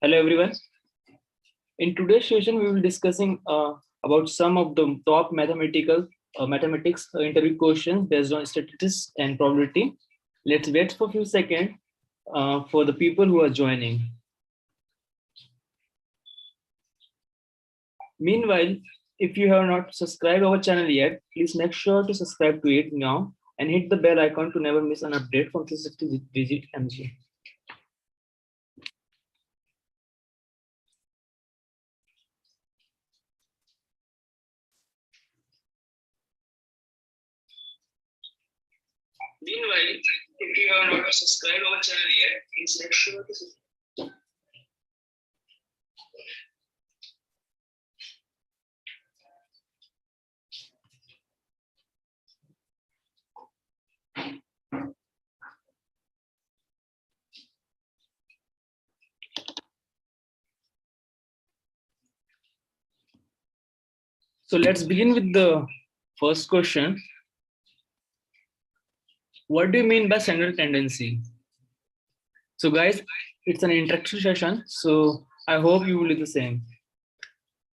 Hello everyone. In today's session, we will be discussing about some of the top mathematics interview questions based on statistics and probability. Let's wait for a few seconds for the people who are joining. Meanwhile, if you have not subscribed our channel yet, please make sure to subscribe to it now and hit the bell icon to never miss an update from 360 Digit MG. Meanwhile, if you have not subscribed our channel yet, please make sure to subscribe. So let's begin with the first question. What do you mean by central tendency? So guys, it's an interactive session, so I hope you will do the same.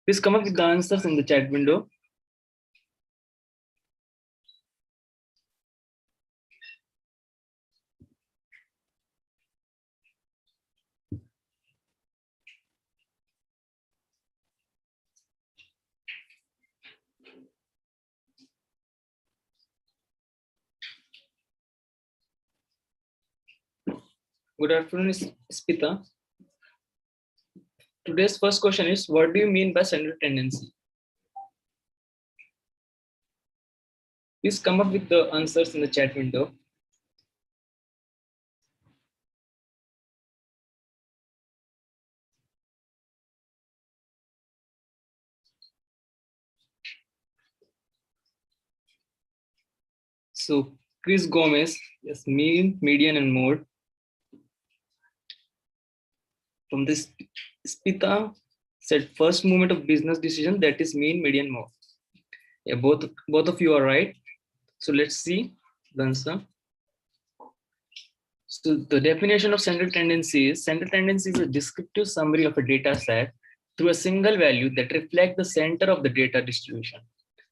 Please come up with the answers in the chat window. Good afternoon, Spita. Today's first question is, what do you mean by central tendency? Please come up with the answers in the chat window. So Chris Gomez, yes, mean, median, and mode. From this, Spita said first movement of business decision, that is mean, median, mode. Yeah, both of you are right. So let's see the answer. So the definition of central tendency is a descriptive summary of a data set through a single value that reflects the center of the data distribution,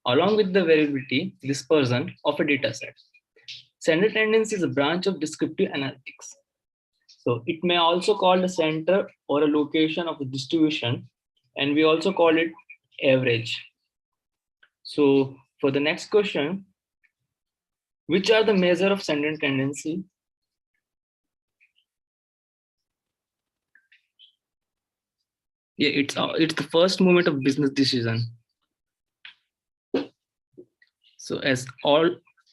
along with the variability dispersion of a data set. Central tendency is a branch of descriptive analytics. So it may also call the center or a location of the distribution, and we also call it average. So for the next question, which are the measure of central tendency? Yeah, it's the first moment of business decision. So as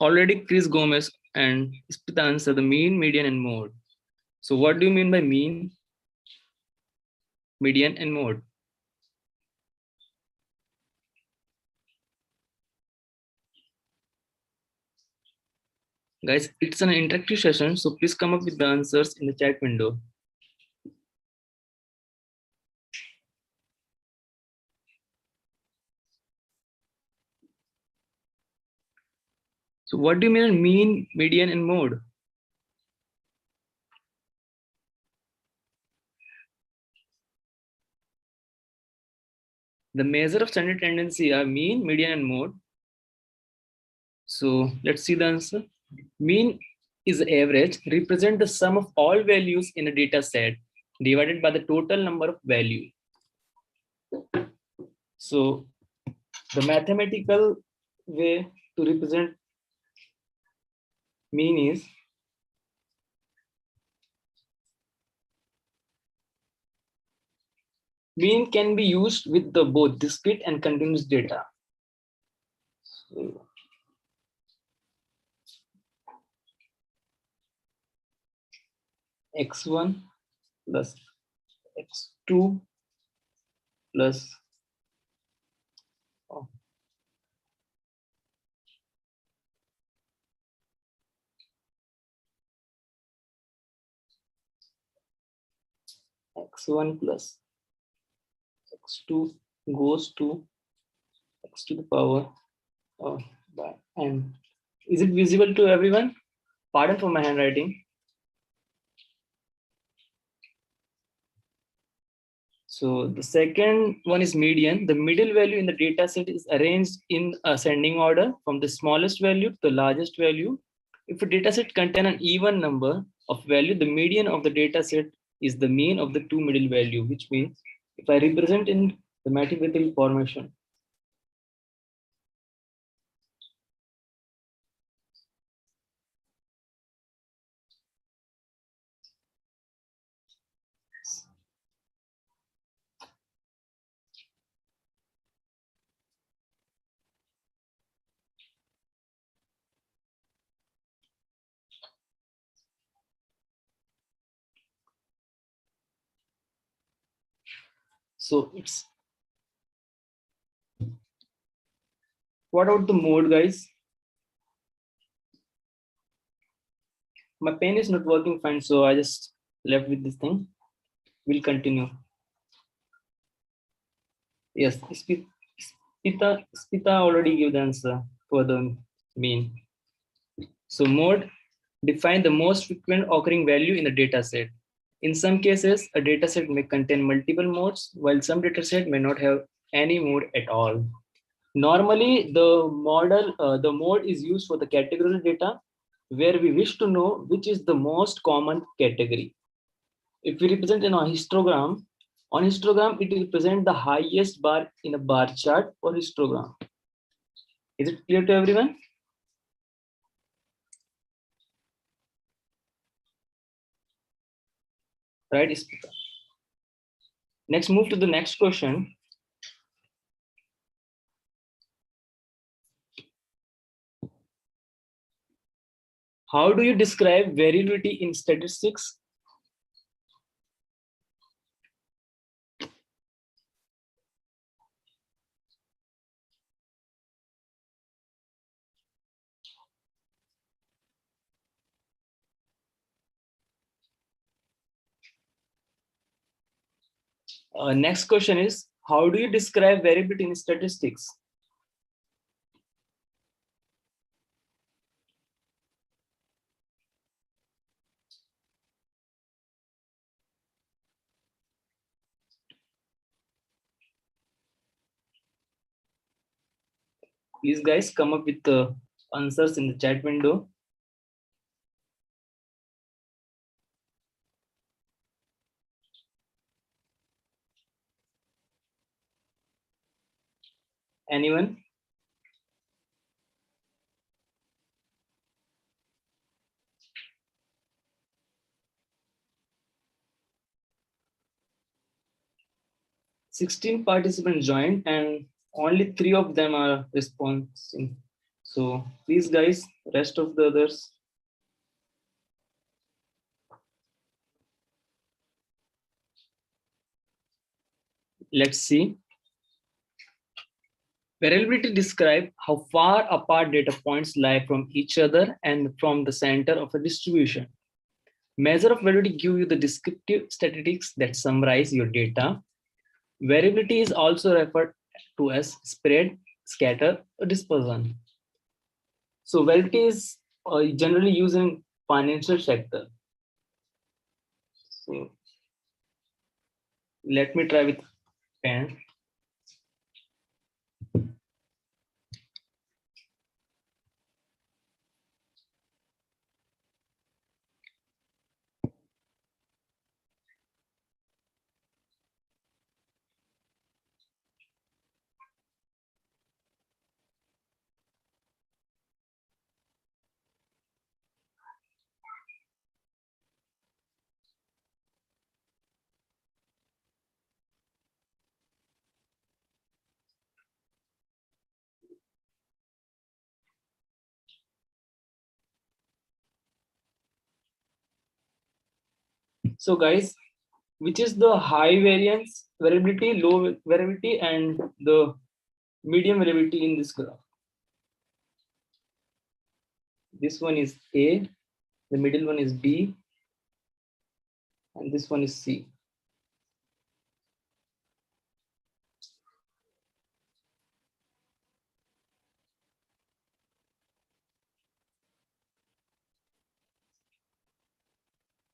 already Chris Gomez and Spita answer the mean, median, and mode. So what do you mean by mean, median, and mode? Guys, it's an interactive session, so please come up with the answers in the chat window. So what do you mean mean, median, and mode? The measure of standard tendency are mean, median, and mode. So let's see the answer. Mean is average, represent the sum of all values in a data set divided by the total number of values. So the mathematical way to represent mean is mean can be used with the both discrete and continuous data. So, x1 plus x2 plus x1 plus x2 goes to x to the power by n. Is it visible to everyone? Pardon for my handwriting. So the second one is median. The middle value in the data set is arranged in ascending order from the smallest value to the largest value. If a data set contains an even number of value, the median of the data set is the mean of the two middle value, which means if I represent in the mathematical formation, so it's what about the mode, guys? My pen is not working fine, so I just left with this thing. We'll continue. Yes, Spita already gave the answer for the mean. So mode define the most frequent occurring value in the data set. In some cases, a data set may contain multiple modes, while some data set may not have any mode at all. Normally, the mode is used for the categorical data, where we wish to know which is the most common category. If we represent in a histogram, on histogram, it will represent the highest bar in a bar chart or histogram. Is it clear to everyone? Right, Ispita? Next, move to the next question. How do you describe variability in statistics? Next question is, how do you describe variability in statistics? Please guys come up with the answers in the chat window. Anyone? Sixteen participants joined and only 3 of them are responding. So please guys, rest of the others. Let's see. Variability describes how far apart data points lie from each other and from the center of a distribution. Measure of variability give you the descriptive statistics that summarize your data. Variability is also referred to as spread, scatter, or dispersion. So variability is generally used in financial sector. So let me try with pen. So guys, which is the high variance variability, low variability, and the medium variability in this graph? This one is A, the middle one is B, and this one is C.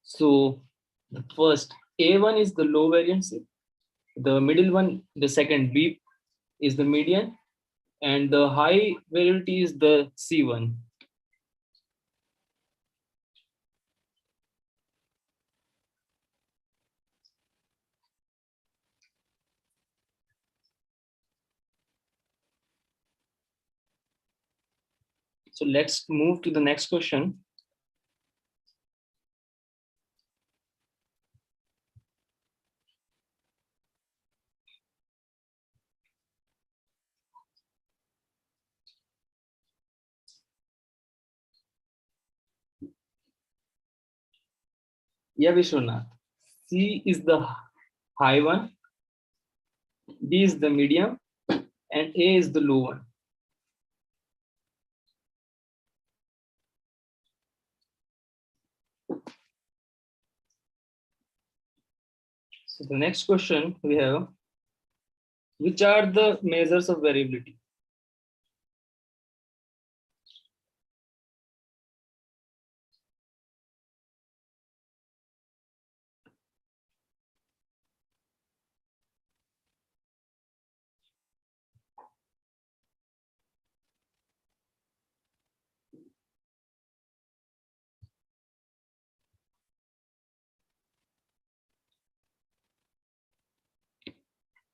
So the first A1 is the low variance, The middle one, the second B is the median, and the high variability is the C1. So let's move to the next question. Yeah, Vishwanath. C is the high one, B is the medium, and A is the low one. So the next question we have, which are the measures of variability?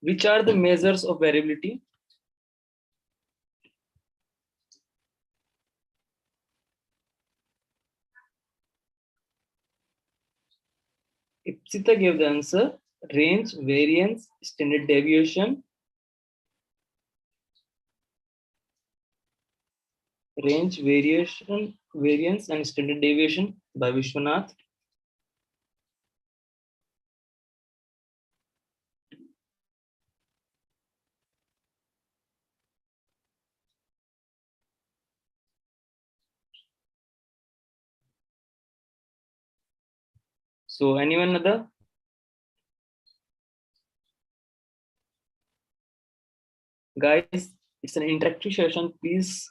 Which are the measures of variability? Ipsita gave the answer: range, variance, standard deviation. Range, variation, variance, and standard deviation by Vishwanath. So anyone other? Guys, it's an interactive session. Please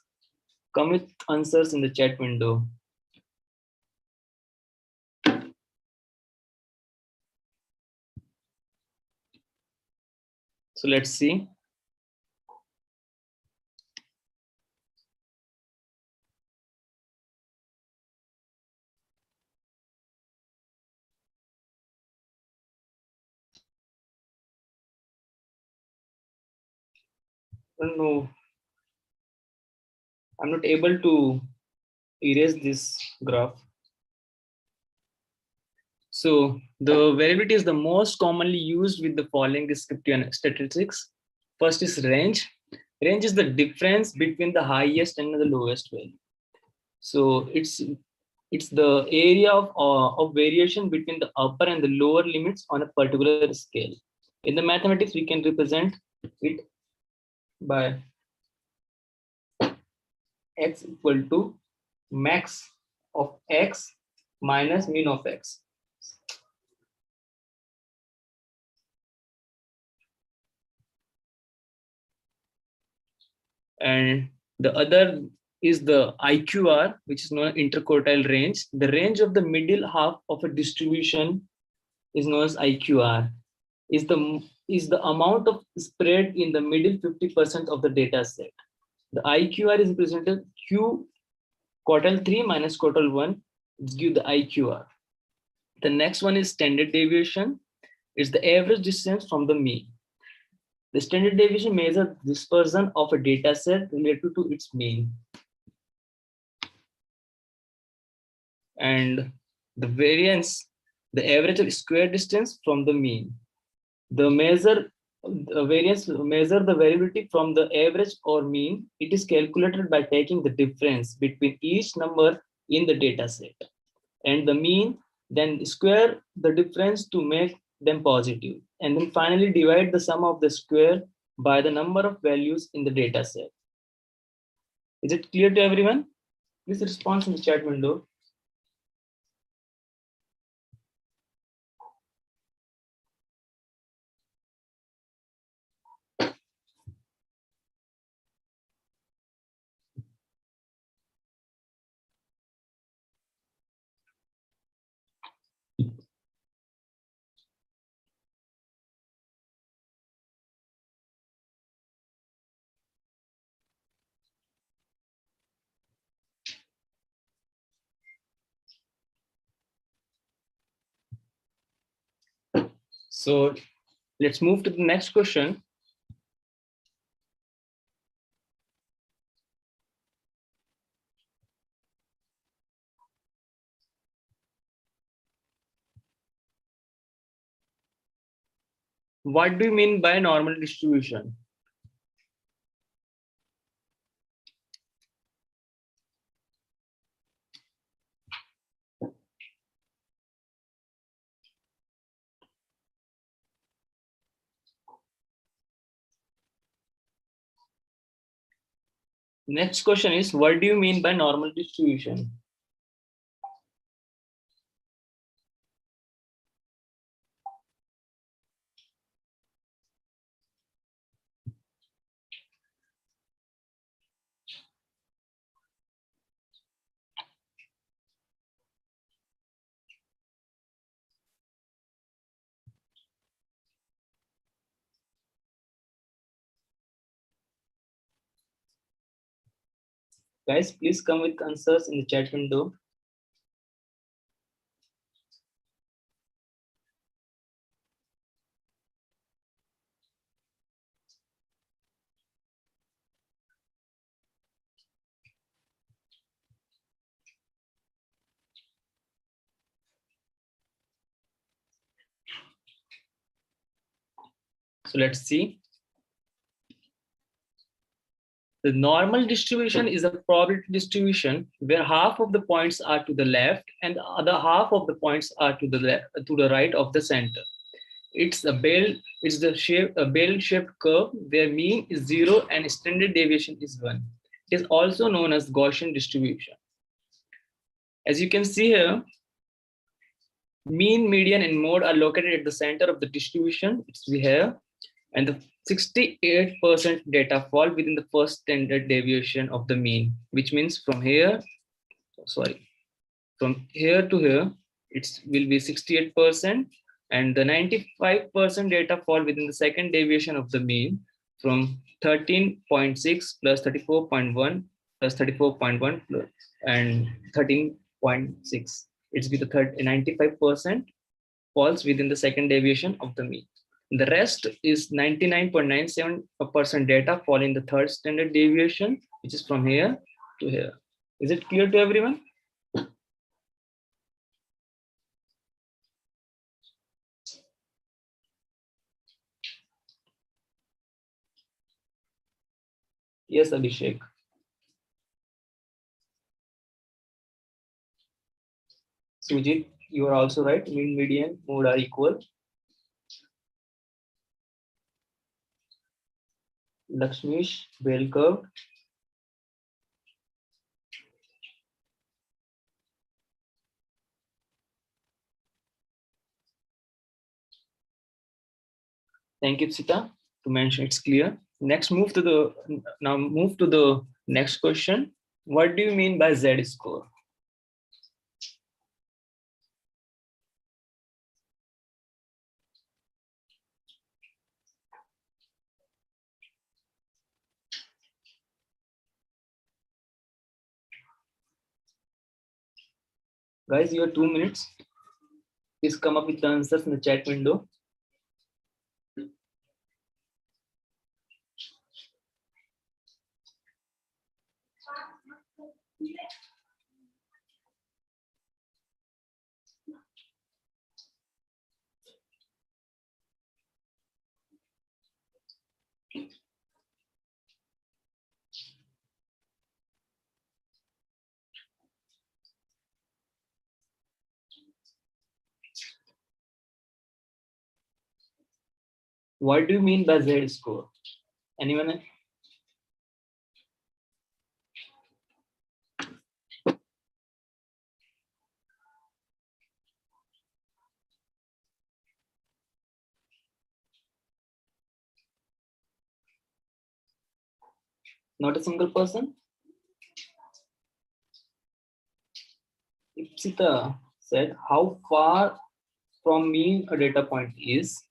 come with answers in the chat window. So let's see. Oh, no, I'm not able to erase this graph. So the variability is the most commonly used with the following descriptive statistics. First is range. Range is the difference between the highest and the lowest value. So it's the area of variation between the upper and the lower limits on a particular scale. In the mathematics, we can represent it by x equal to max of x minus mean of x. And the other is the IQR, which is known as interquartile range. The range of the middle half of a distribution is known as IQR. Is the amount of spread in the middle 50% of the data set. The IQR is represented Q quartile 3 minus quartile 1 give the IQR. The next one is standard deviation. It's the average distance from the mean. The standard deviation measures dispersion of a data set related to its mean. And the variance, the average of square distance from the mean. The variance measure the variability from the average or mean. It is calculated by taking the difference between each number in the data set and the mean, then square the difference to make them positive, and then finally divide the sum of the square by the number of values in the data set. Is it clear to everyone? Please respond in the chat window. So let's move to the next question. What do you mean by normal distribution? Next question is, what do you mean by normal distribution? Guys, please come with answers in the chat window. So let's see. The normal distribution is a probability distribution where half of the points are to the left and the other half of the points are to the left, to the right of the center. It's a bell-shaped curve where mean is 0 and standard deviation is 1. It is also known as Gaussian distribution. As you can see here, mean, median, and mode are located at the center of the distribution. It's here, and the 68% data fall within the first standard deviation of the mean, which means from here to here, it will be 68%, and the 95% data fall within the second deviation of the mean from 13.6 plus 34.1 plus 34.1 plus and 13.6. It's with the 95% falls within the second deviation of the mean. The rest is 99.97% data fall in the third standard deviation, which is from here to here. Is it clear to everyone? Yes, Abhishek. Sujit, you are also right. Mean, median, mode are equal. Lakshmish, bell curve. Thank you, Sita, to mention it's clear. Next, move to the next question. What do you mean by Z score? Guys, you have 2 minutes. Please come up with the answers in the chat window. What do you mean by Z score? Anyone? Not a single person? Ipsita said, how far from mean a data point is?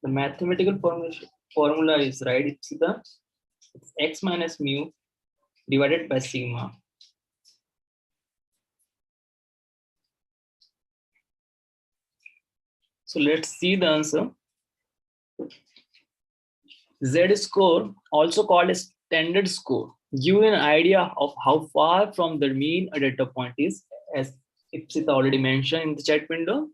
The mathematical formula is right, Ipsita. It's x minus mu divided by sigma. So let's see the answer. Z score, also called a standard score, give you an idea of how far from the mean a data point is, as Ipsita already mentioned in the chat window.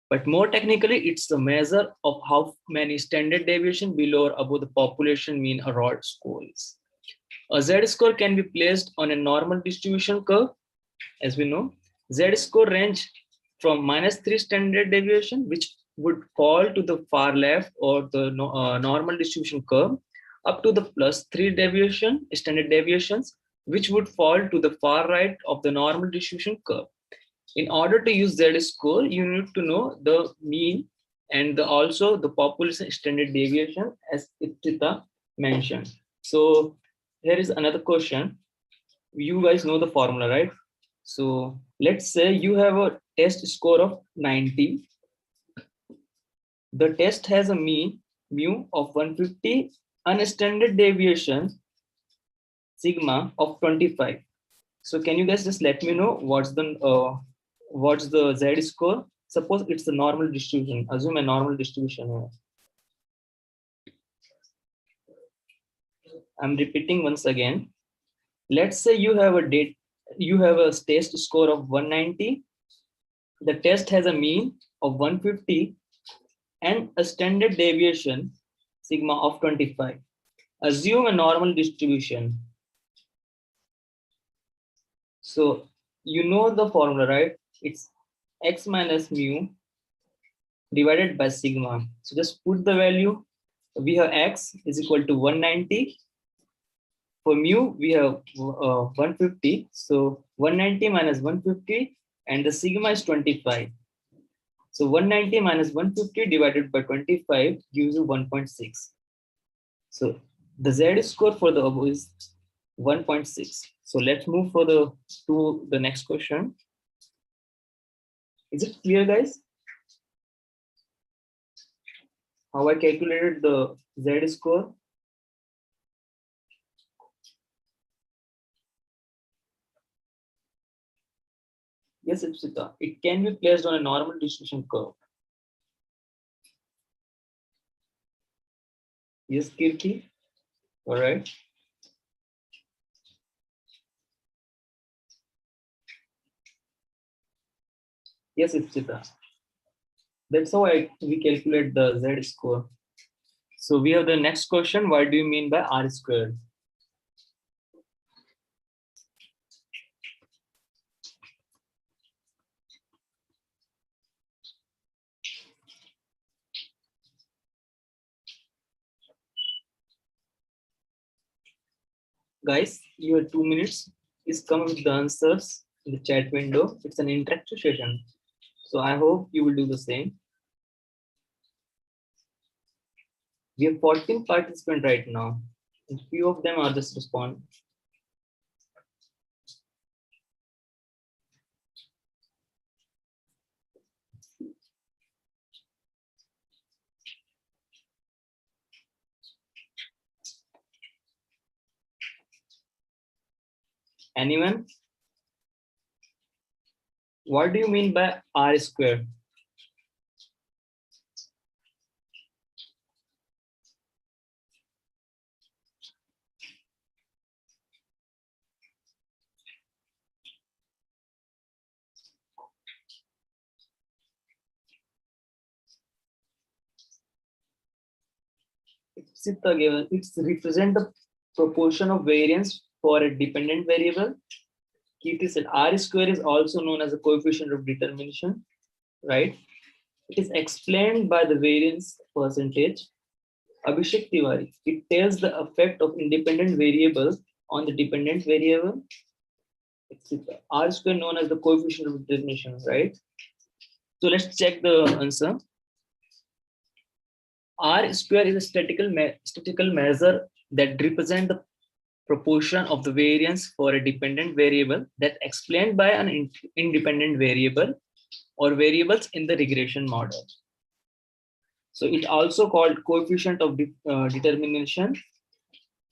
But more technically, it's the measure of how many standard deviation below or above the population mean a raw score is. A Z score can be placed on a normal distribution curve, as we know. Z score range from -3 standard deviation, which would fall to the far left or the normal distribution curve, up to the +3 deviation, standard deviations, which would fall to the far right of the normal distribution curve. In order to use Z score, you need to know the mean and also the population standard deviation, as Ipsita mentioned. So here is another question. You guys know the formula, right? So let's say you have a test score of 90. The test has a mean mu of 150 and a standard deviation sigma of 25. So can you guys just let me know what's the Z score? Suppose it's the normal distribution. Assume a normal distribution here. I'm repeating once again. Let's say you have a test score of 190. The test has a mean of 150 and a standard deviation sigma of 25. Assume a normal distribution. So you know the formula, right? It's x minus mu divided by sigma. So just put the value. We have x is equal to 190. For mu, we have 150. So 190 minus 150 and the sigma is 25. So 190 minus 150 divided by 25 gives you 1.6. So the Z score for the above is 1.6. So let's move to the next question. Is it clear, guys? How I calculated the Z score? Yes, Ipsita. It can be placed on a normal distribution curve. Yes, Kirti. All right. Yes, Ipsita. That's how we calculate the Z score. So we have the next question. What do you mean by R squared? Guys, you have 2 minutes. Please come with the answers in the chat window. It's an interactive session. So I hope you will do the same. We have 14 participants right now. And few of them are just responding. Anyone? What do you mean by R squared? It's represent the proportion of variance for a dependent variable. Kirti said R square is also known as a coefficient of determination, right? It is explained by the variance percentage. Abhishek Tiwari, it tells the effect of independent variable on the dependent variable. It's R square known as the coefficient of determination, right? So let's check the answer. R square is a statistical measure that represents the proportion of the variance for a dependent variable that explained by an independent variable or variables in the regression model. So it also called coefficient of determination.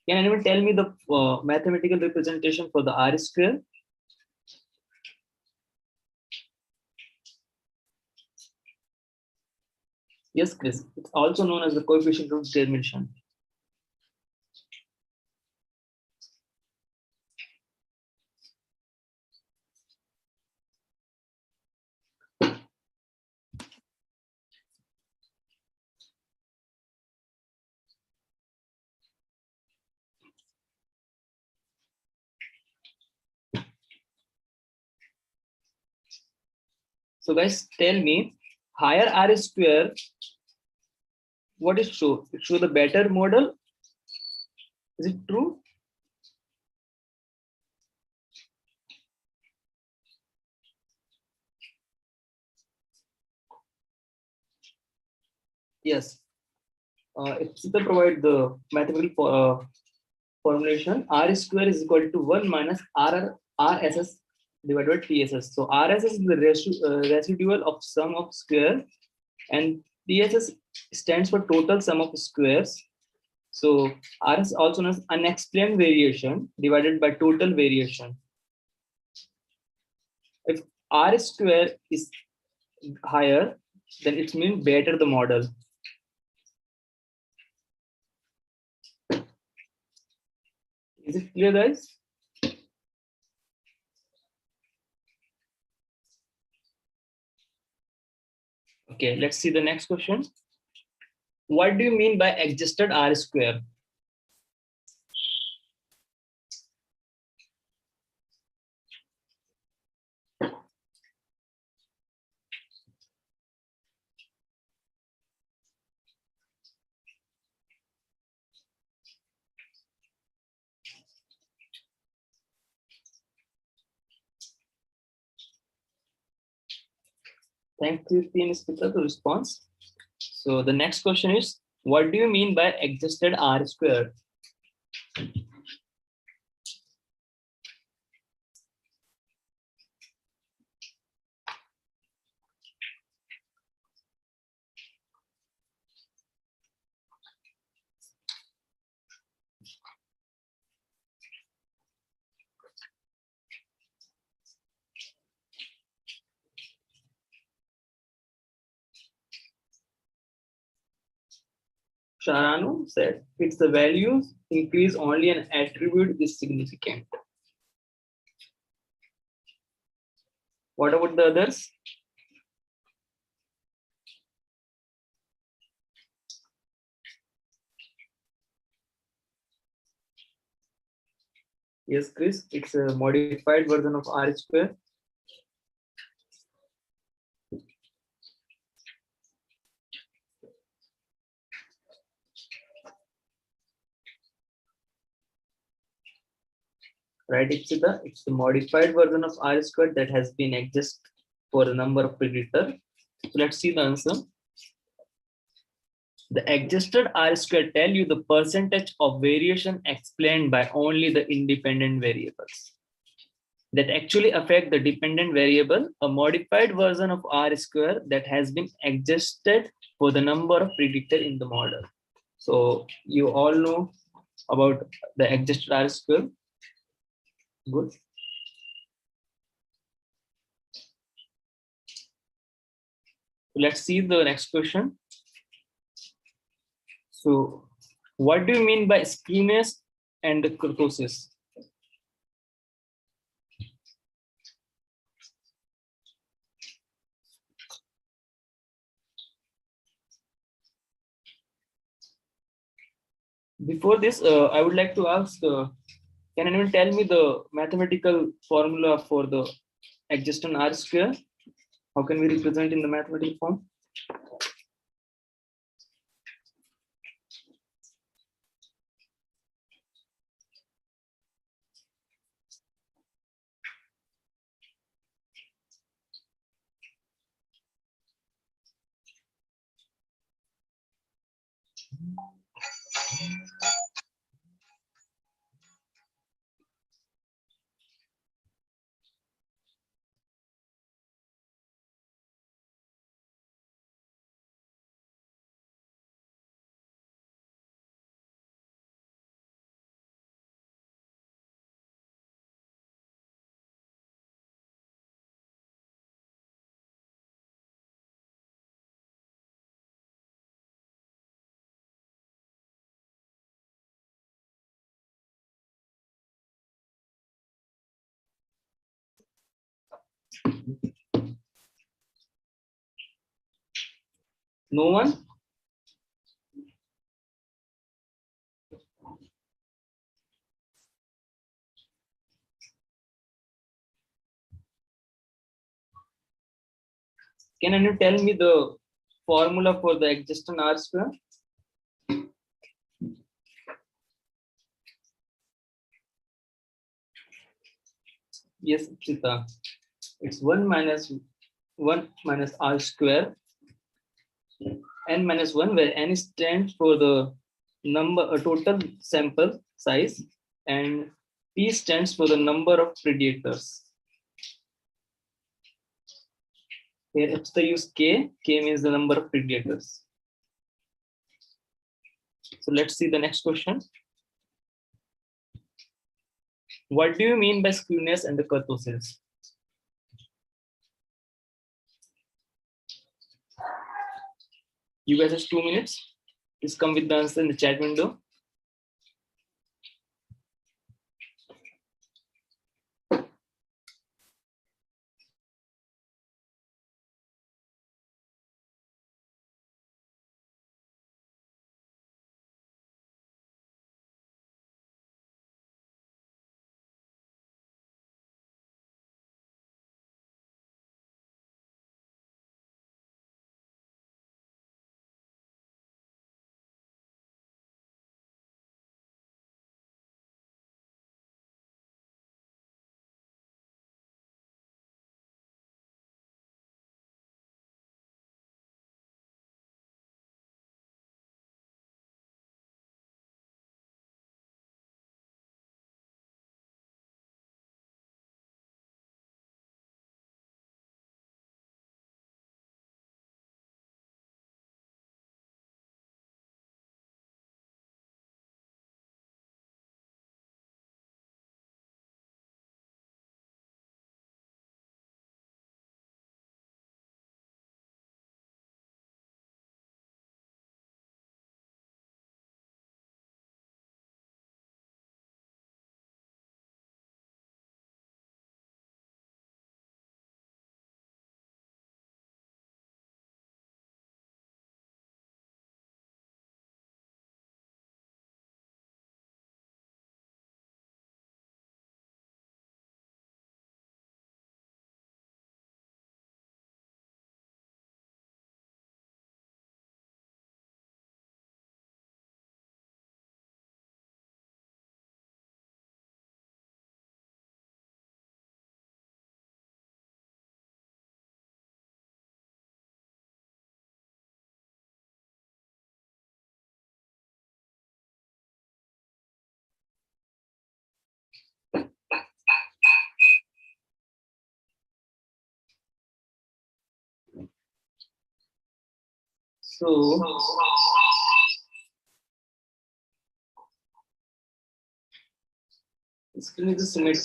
Can anyone tell me the mathematical representation for the R square? Yes, Chris. It's also known as the coefficient of determination. So guys, tell me, higher R square, what is show? It show the better model. Is it true? Yes. It's to provide the mathematical formulation. R square is equal to 1 minus RSS divided by TSS. So RSS is the residual of sum of square, and TSS stands for total sum of squares. So R is also known as unexplained variation divided by total variation. If R square is higher, then it means better the model. Is it clear, guys? Okay, let's see the next question. What do you mean by adjusted R square? Thank you, Team Speaker, to response. So the next question is, what do you mean by adjusted R square? Sharanu said, it's the values increase only an attribute is significant. What about the others? Yes, Chris, it's a modified version of R square. Right, it's the modified version of R square that has been adjusted for a number of predictor. So let's see the answer. The adjusted R square tell you the percentage of variation explained by only the independent variables that actually affect the dependent variable, a modified version of R square that has been adjusted for the number of predictor in the model. So you all know about the adjusted R square. Good. Let's see the next question. So what do you mean by skewness and kurtosis? Before this, I would like to ask, can anyone tell me the mathematical formula for the adjusted R square? How can we represent in the mathematical form? No one? Can you tell me the formula for the adjacent R square? Yes, Chita. It's 1 minus R square, n minus 1, where n stands for the number, a total sample size, and p stands for the number of predators. Here, if they use k means the number of predators. So let's see the next question. What do you mean by skewness and the kurtosis? You guys have 2 minutes. Please come with the answer in the chat window. So screen is a symmetric.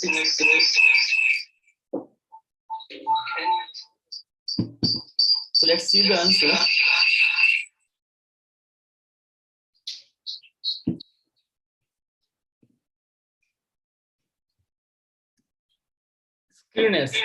So let's see the answer. Skewness.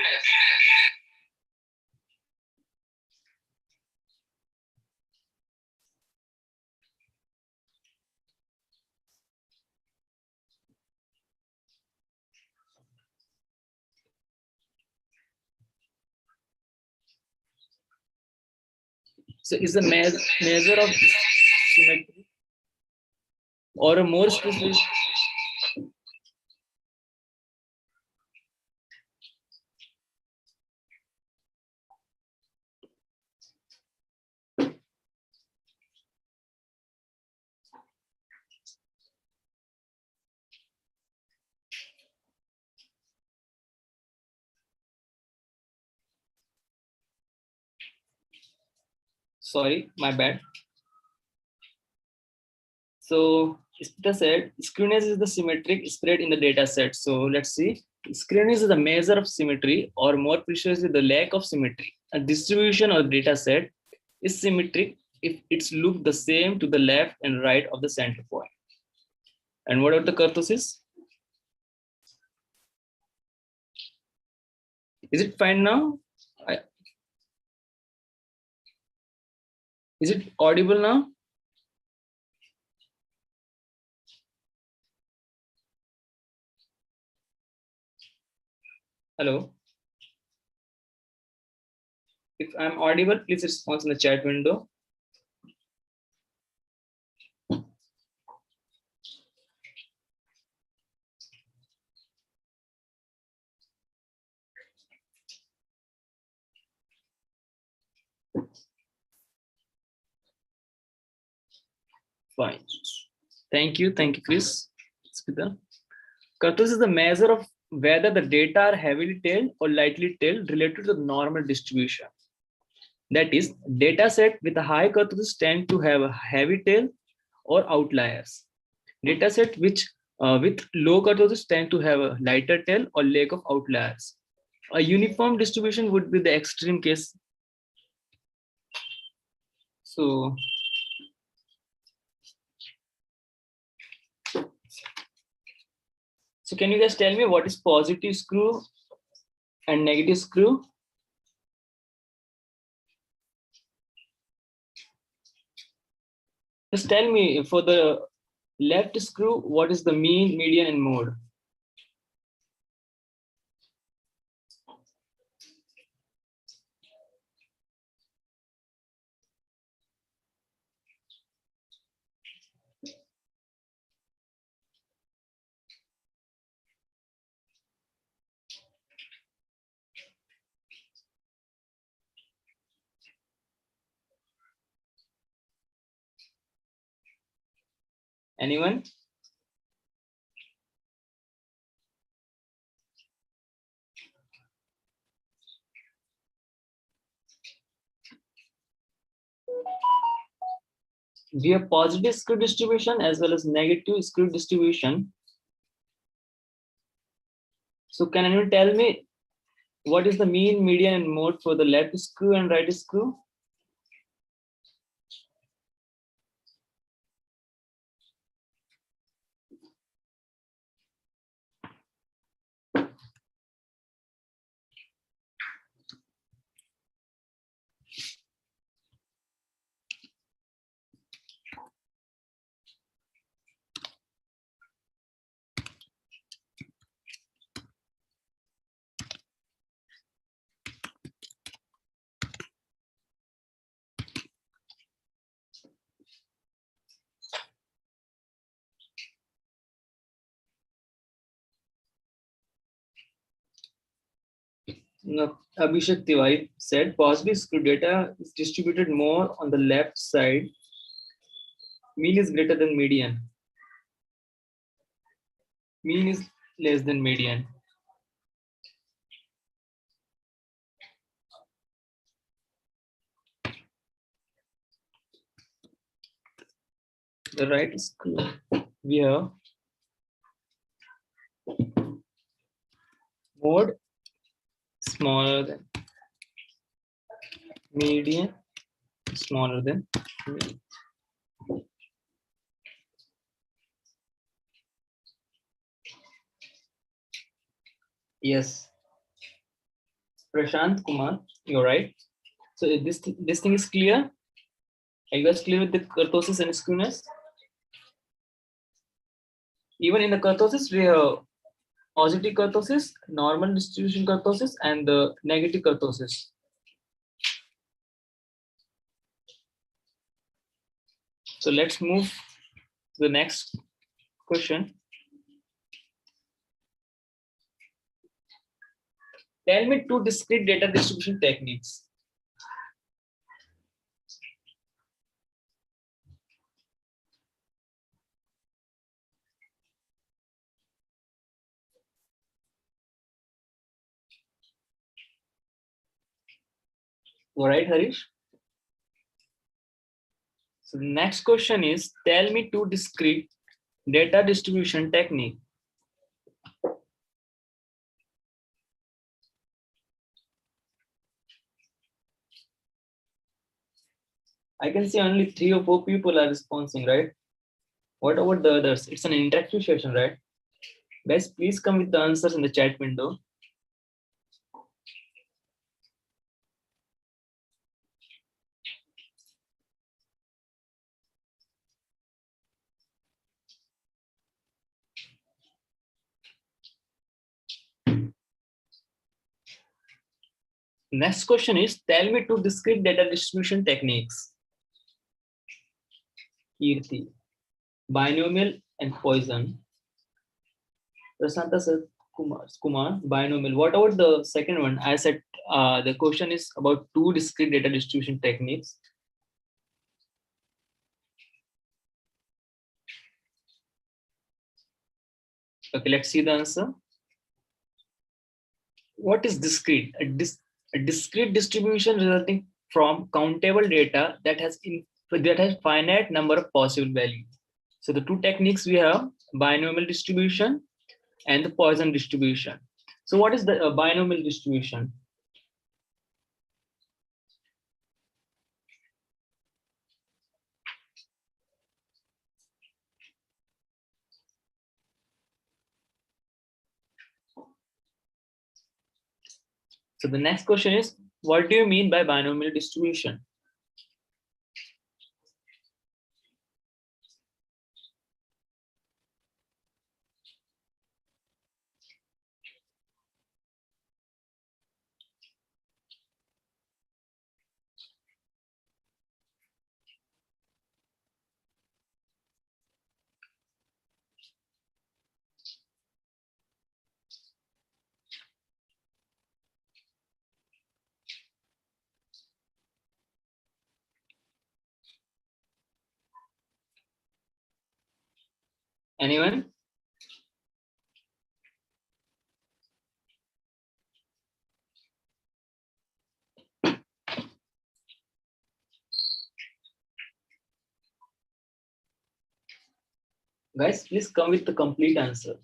So is a measure of symmetry or a more specific. Sorry, my bad. So Spita said skewness is the symmetric spread in the data set. So let's see. Skewness is the measure of symmetry, or more precisely, the lack of symmetry. A distribution or data set is symmetric if it's look the same to the left and right of the center point. And what about the kurtosis? Is it fine now? Is it audible now? Hello. If I'm audible, please respond in the chat window. Fine. Thank you, Chris. Kurtosis is the measure of whether the data are heavily tailed or lightly tailed related to the normal distribution. That is, data set with a high kurtosis tend to have a heavy tail or outliers. Data set which with low kurtosis tend to have a lighter tail or lack of outliers. A uniform distribution would be the extreme case. So can you guys tell me what is positive screw and negative screw? Just tell me for the left screw, what is the mean, median, and mode? Anyone? We have positive screw distribution as well as negative screw distribution. So can anyone tell me what is the mean, median, and mode for the left screw and right screw? No, Abhishek Tiwari said positive screw data is distributed more on the left side. Mean is greater than median. Mean is less than median. The right screw, we have mode smaller than median, smaller than mean. Yes, Prashant Kumar, you're right. So this thing is clear. Are you guys clear with the kurtosis and screwness? Even in the kurtosis, we have positive kurtosis, normal distribution kurtosis, and the negative kurtosis. So let's move to the next question. Tell me two discrete data distribution techniques. All right, Harish. So the next question is, tell me two discrete data distribution technique. I can see only 3 or 4 people are responding, right? What about the others? It's an interactive session, right? Guys, please come with the answers in the chat window. Next question is, tell me two discrete data distribution techniques. Kirti, binomial and Poisson. Prasanta said Kumar, binomial. What about the second one? I said the question is about two discrete data distribution techniques. Okay, let's see the answer. What is discrete? A discrete distribution resulting from countable data that has finite number of possible values. So the two techniques we have, binomial distribution and the Poisson distribution. So what is the binomial distribution? So the next question is, what do you mean by binomial distribution? Anyone? Guys, please come with the complete answer.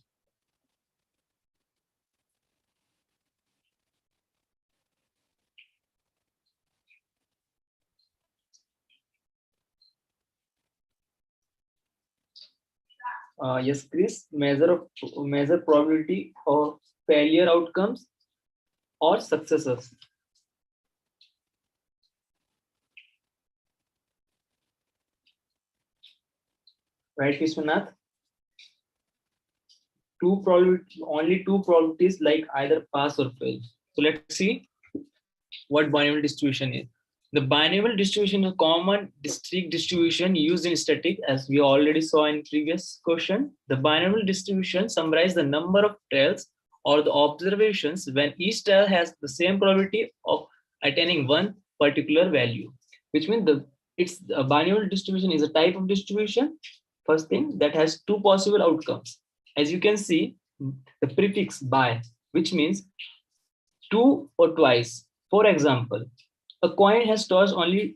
Yes, Chris, measure probability of failure outcomes or successes. Right, Vishwanath? Only two probabilities like either pass or fail. So let's see what binomial distribution is. The binomial distribution is a common discrete distribution used in statistics, as we already saw in previous question. The binomial distribution summarizes the number of trials or the observations when each trial has the same probability of attaining one particular value, which means a binomial distribution is a type of distribution, first thing, that has two possible outcomes. As you can see, the prefix bi, which means two or twice. For example, a coin has tossed only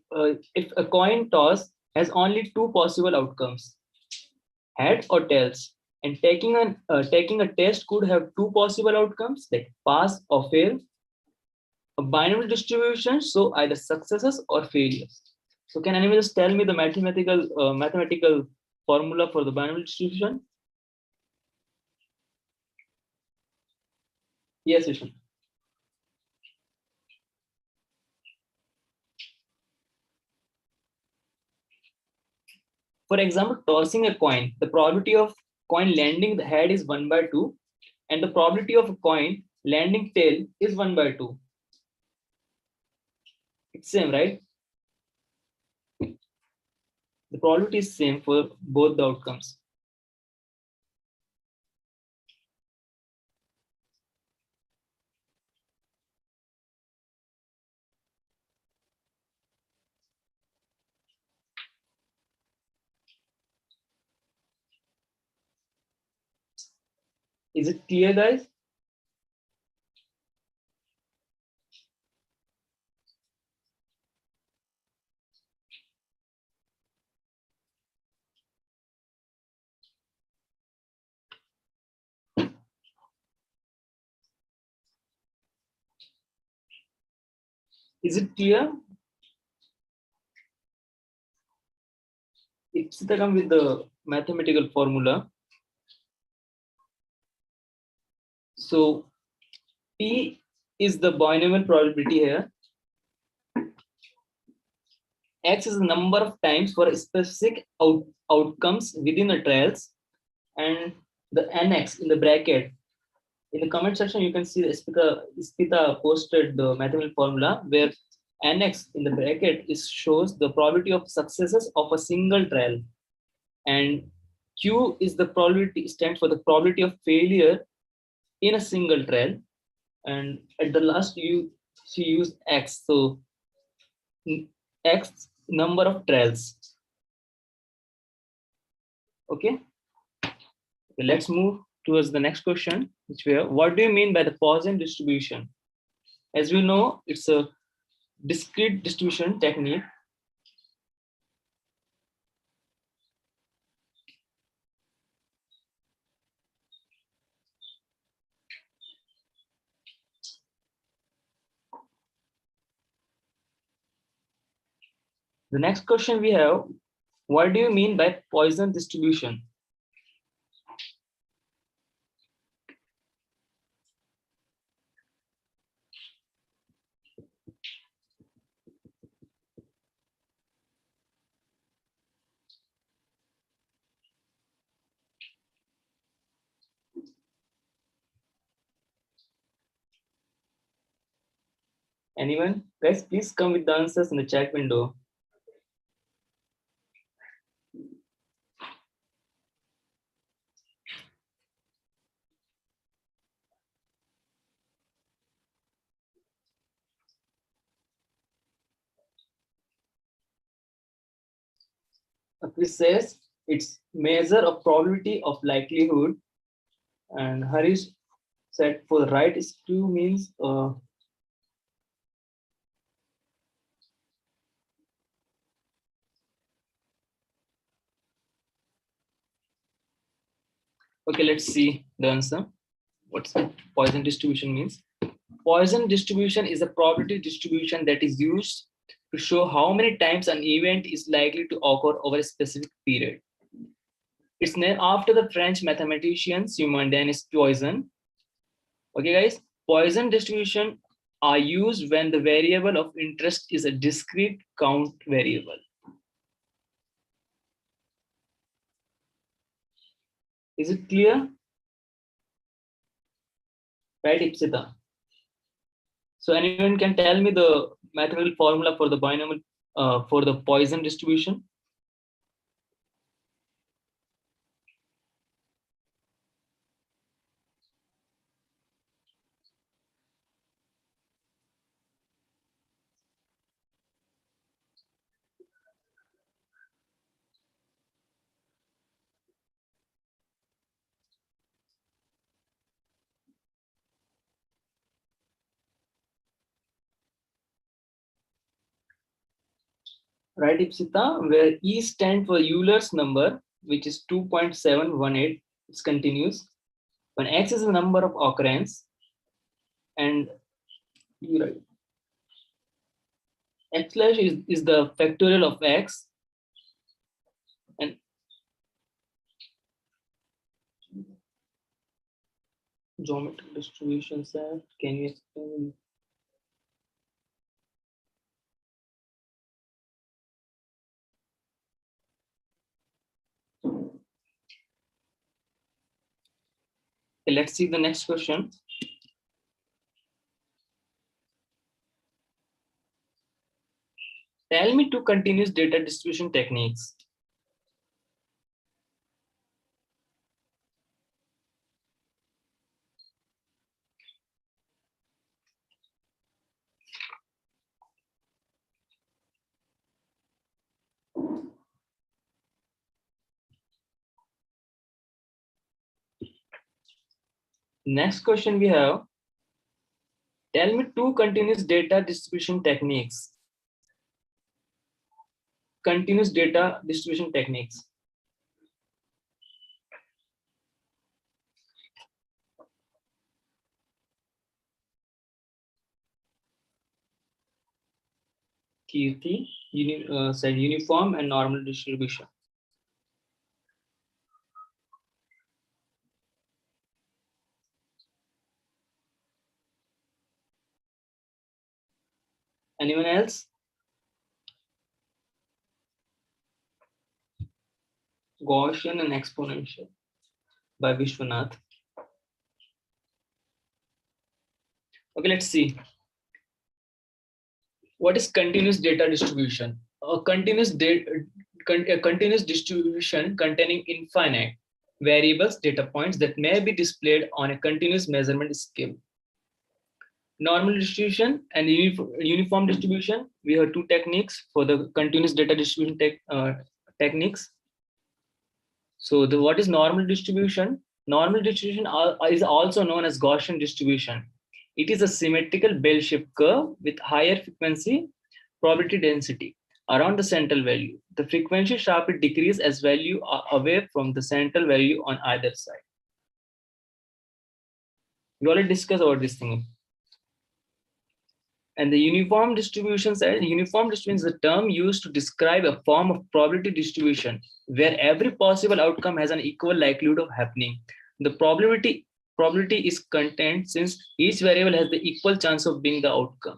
if a coin toss has only two possible outcomes, head or tails, and taking a test could have two possible outcomes, like pass or fail. A binomial distribution, so either successes or failures. So can anyone just tell me the mathematical formula for the binomial distribution? Yes, Vishnu. For example, tossing a coin, the probability of coin landing the head is 1 by 2, and the probability of a coin landing tail is 1 by 2. It's same, right? The probability is same for both the outcomes. Is it clear, guys? Is it clear? It's the come with the mathematical formula. So P is the binomial probability here. X is the number of times for specific outcomes within the trials, and the nx in the bracket In the comment section, you can see Ispita posted the mathematical formula where NX in the bracket shows the probability of successes of a single trial, and Q is the probability stands for the probability of failure in a single trial, and at the last she used X, so X number of trials. Okay, let's move towards the next question, which we have. What do you mean by the Poisson distribution? As we know, it's a discrete distribution technique. The next question we have, what do you mean by Poisson distribution? Anyone? Guys, please come with the answers in the chat window. Chris says it's measure of probability of likelihood, and Harish said for the right skew means okay, let's see the answer. What's Poisson distribution means? Poisson distribution is a probability distribution that is used to show how many times an event is likely to occur over a specific period. It's named after the French mathematician Denis Poisson. Okay, guys, Poisson distribution are used when the variable of interest is a discrete count variable. Is it clear? Right, Ipsita? So anyone can tell me the mathematical formula for the binomial for the Poisson distribution? Right, Ipsita, where E stands for Euler's number, which is 2.718. It's continuous. When X is the number of occurrence, and you write X slash is the factorial of X, and geometric distribution set. Can you explain? Okay, let's see the next question. Tell me two continuous data distribution techniques. Next question we have. Tell me two continuous data distribution techniques. Continuous data distribution techniques. Kirti said uniform and normal distribution. Anyone else? Gaussian and exponential by Vishwanath. Okay, let's see. What is continuous data distribution? A continuous distribution containing infinite variables, data points that may be displayed on a continuous measurement scale. Normal distribution and uniform distribution. We have two techniques for the continuous data distribution techniques. So what is normal distribution? Normal distribution is also known as Gaussian distribution. It is a symmetrical bell-shaped curve with higher frequency probability density around the central value. The frequency sharply decreases as value are away from the central value on either side. We already discussed about this thing. And the uniform distribution side, uniform distribution is a term used to describe a form of probability distribution where every possible outcome has an equal likelihood of happening. The probability is contained since each variable has the equal chance of being the outcome.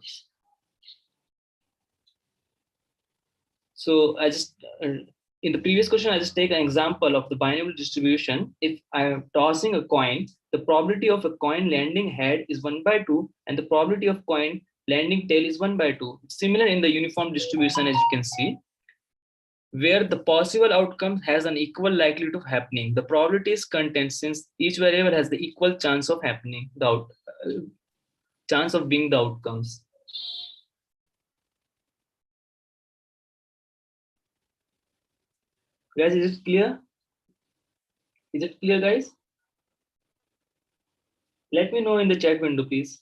So in the previous question, I just take an example of the binomial distribution. If I am tossing a coin, the probability of a coin landing head is 1/2, and the probability of coin landing tail is 1/2. Similar in the uniform distribution, as you can see, where the possible outcome has an equal likelihood of happening. The probability is contained since each variable has the equal chance of happening, chance of being the outcomes. Guys, is it clear? Is it clear, guys? Let me know in the chat window, please.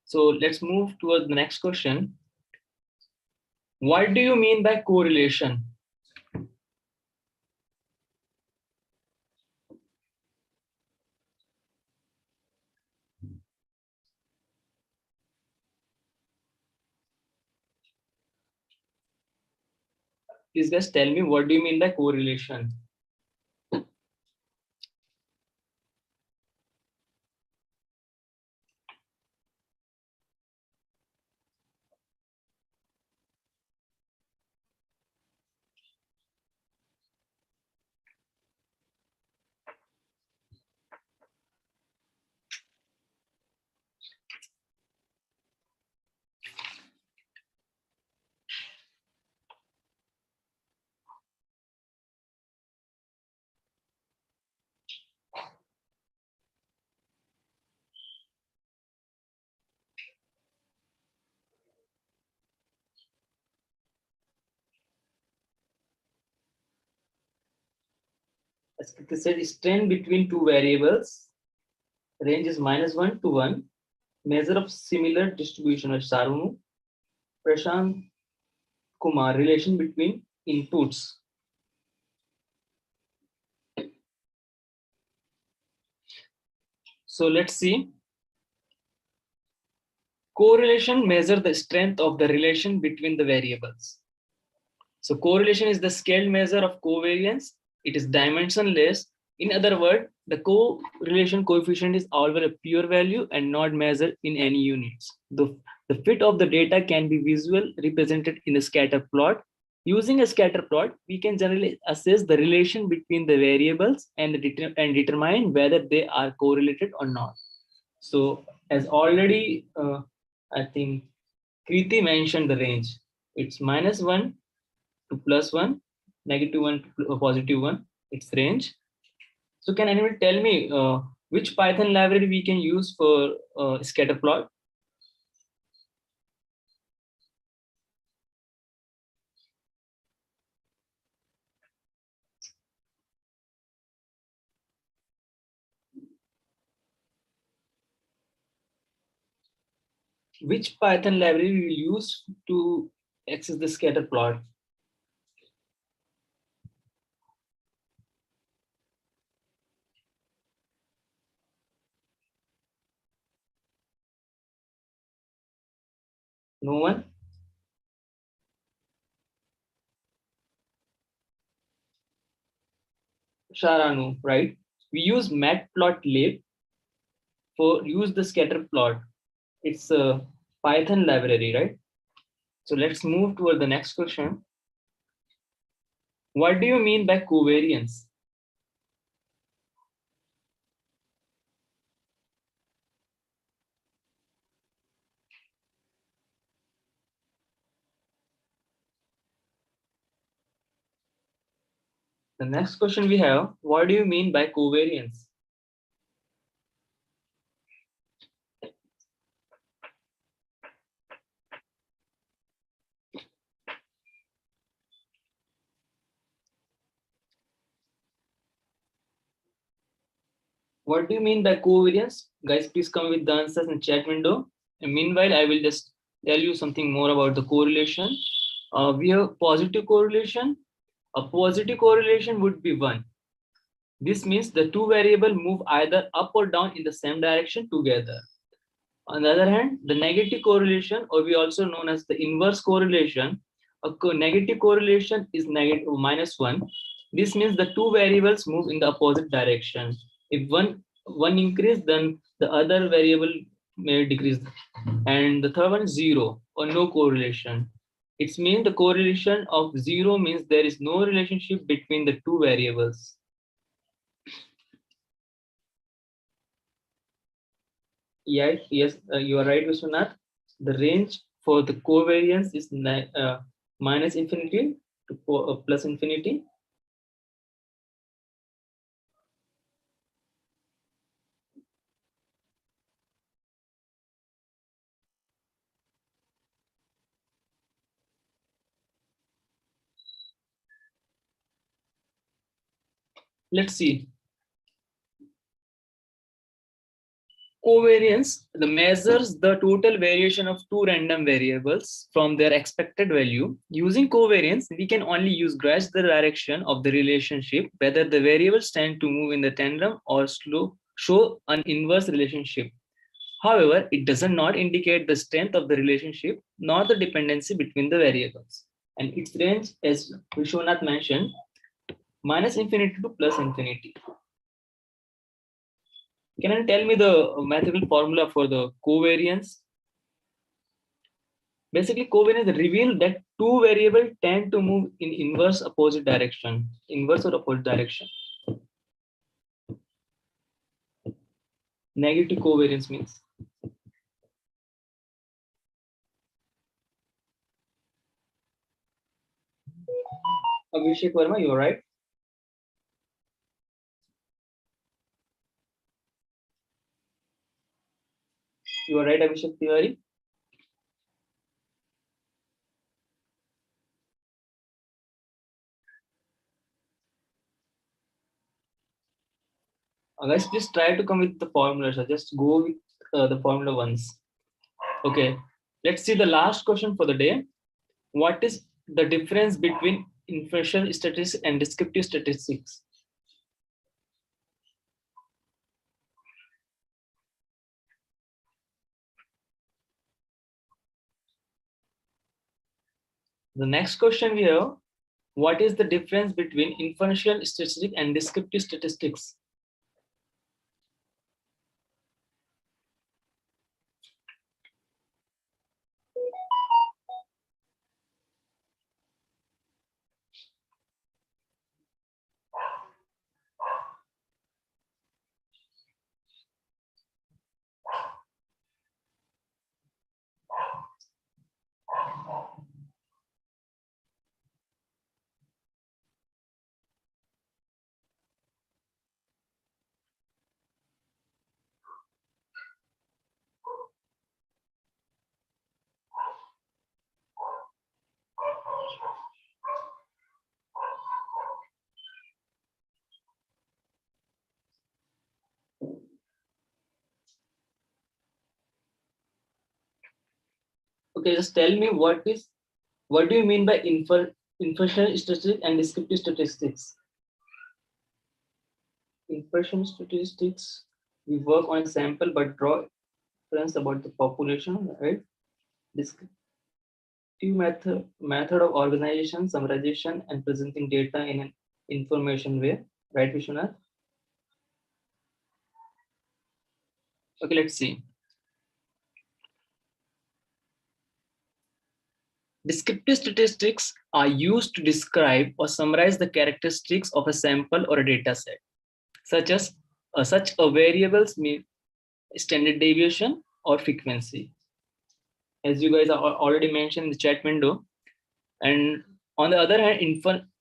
So let's move towards the next question. What do you mean by correlation? Please guys tell me, what do you mean by correlation? As I said, is trend between two variables. Range is -1 to 1. Measure of similar distribution of Sarunu. Prashant Kumar, relation between inputs. So let's see. Correlation measure the strength of the relation between the variables. So correlation is the scaled measure of covariance. It is dimensionless. In other words, the correlation coefficient is always a pure value and not measured in any units. The fit of the data can be visual represented in a scatter plot. Using a scatter plot, we can generally assess the relation between the variables and determine whether they are correlated or not. So as already, I think Kriti mentioned the range. It's -1 to +1, -1 to +1, its range. So can anyone tell me which Python library we can use for scatter plot? Which Python library we will use to access the scatter plot? No one? Sharanu, right? We use matplotlib for use the scatter plot. It's a Python library, right? So let's move toward the next question. What do you mean by covariance? The next question we have, what do you mean by covariance? What do you mean by covariance? Guys, please come with the answers in chat window. And meanwhile, I will just tell you something more about the correlation. We have positive correlation. A positive correlation would be 1. This means the two variables move either up or down in the same direction together. On the other hand, the negative correlation, or we also known as the inverse correlation, negative correlation is negative -1. This means the two variables move in the opposite direction. If one increase, then the other variable may decrease. And the third one is 0 or no correlation. It means the correlation of 0 means there is no relationship between the two variables. Yeah, yes, you are right, Vishwanath. The range for the covariance is minus infinity to plus infinity. Let's see. Covariance the measures the total variation of two random variables from their expected value. Using covariance, we can only grasp the direction of the relationship, whether the variables tend to move in the tandem or show an inverse relationship. However, it does not indicate the strength of the relationship nor the dependency between the variables. And its range, as Vishwanath mentioned, minus infinity to plus infinity. Can you tell me the mathematical formula for the covariance? Basically, covariance reveals that two variables tend to move in inverse opposite direction. Inverse or opposite direction. Negative covariance means. Abhishek Verma, you are right. You are right, Abhishek Tiwari. Guys, please try to come with the formula. So just go with the formula once. Okay, let's see the last question for the day. What is the difference between inferential statistics and descriptive statistics? The next question we have, what is the difference between inferential statistics and descriptive statistics? Okay, just tell me what do you mean by inferential statistics and descriptive statistics? Inferential statistics, we work on a sample but draw inference about the population, right? Descriptive method of organization, summarization, and presenting data in an information way. Right, Vishwanath? Okay, let's see. Descriptive statistics are used to describe or summarize the characteristics of a sample or a data set, such a variables mean standard deviation or frequency, as you guys are already mentioned in the chat window. And on the other hand,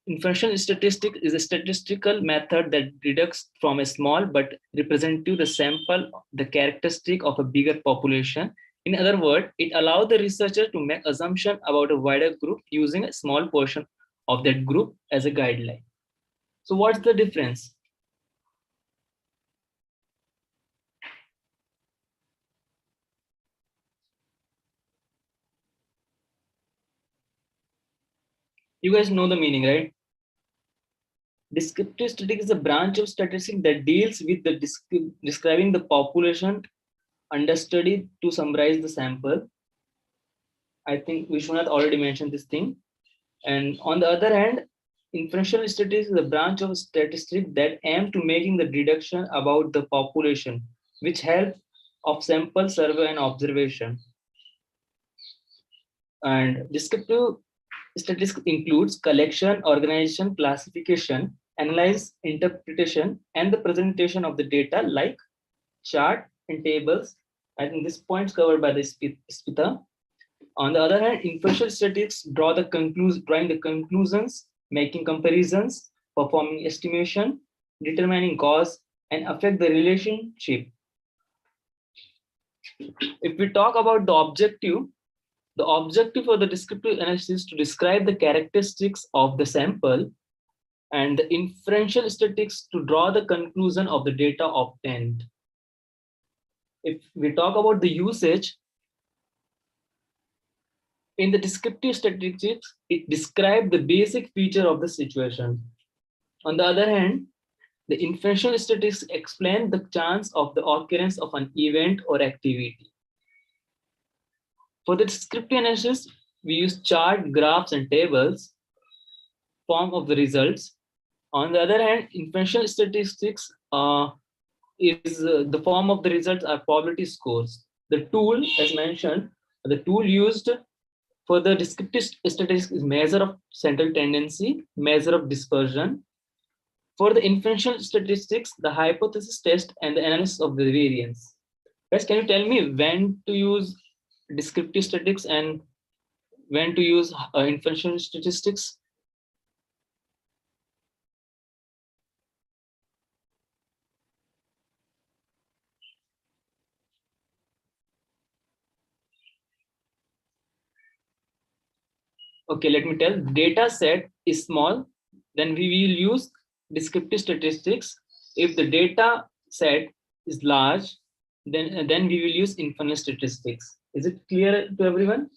inferential statistic is a statistical method that deducts from a small but representative the sample the characteristic of a bigger population. In other words, it allows the researcher to make assumption about a wider group using a small portion of that group as a guideline. So what's the difference? You guys know the meaning, right? Descriptive statistics is a branch of statistics that deals with the describing the population understudied to summarize the sample. I think Vishwanath already mentioned this thing. And on the other hand, inferential statistics is a branch of statistics that aim to making the deduction about the population, which help of sample survey and observation. And descriptive statistics includes collection, organization, classification, analysis, interpretation, and the presentation of the data like chart and tables. I think this point is covered by the Spita. On the other hand, inferential statistics drawing the conclusions, making comparisons, performing estimation, determining cause, and affect the relationship. If we talk about the objective of the descriptive analysis is to describe the characteristics of the sample, and the inferential statistics to draw the conclusion of the data obtained. If we talk about the usage, in the descriptive statistics, it describes the basic feature of the situation. On the other hand, the inferential statistics explain the chance of the occurrence of an event or activity. For the descriptive analysis, we use chart, graphs, and tables, form of the results. On the other hand, inferential statistics is the form of the results are probability scores. The tool, as mentioned, the tool used for the descriptive statistics is measure of central tendency, measure of dispersion. For the inferential statistics, the hypothesis test and the analysis of the variance. Guys, can you tell me when to use descriptive statistics and when to use inferential statistics? Okay, let me tell. Data set is small, then we will use descriptive statistics. If the data set is large, then we will use inferential statistics. Is it clear to everyone?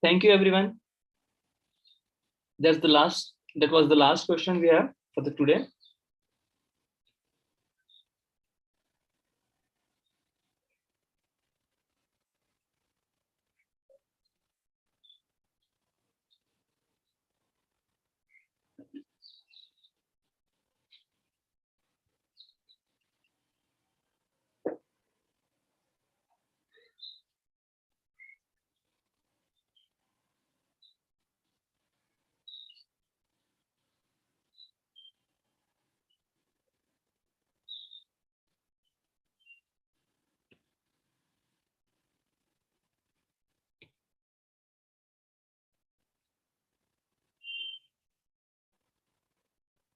Thank you, everyone. That was the last question we have for the today.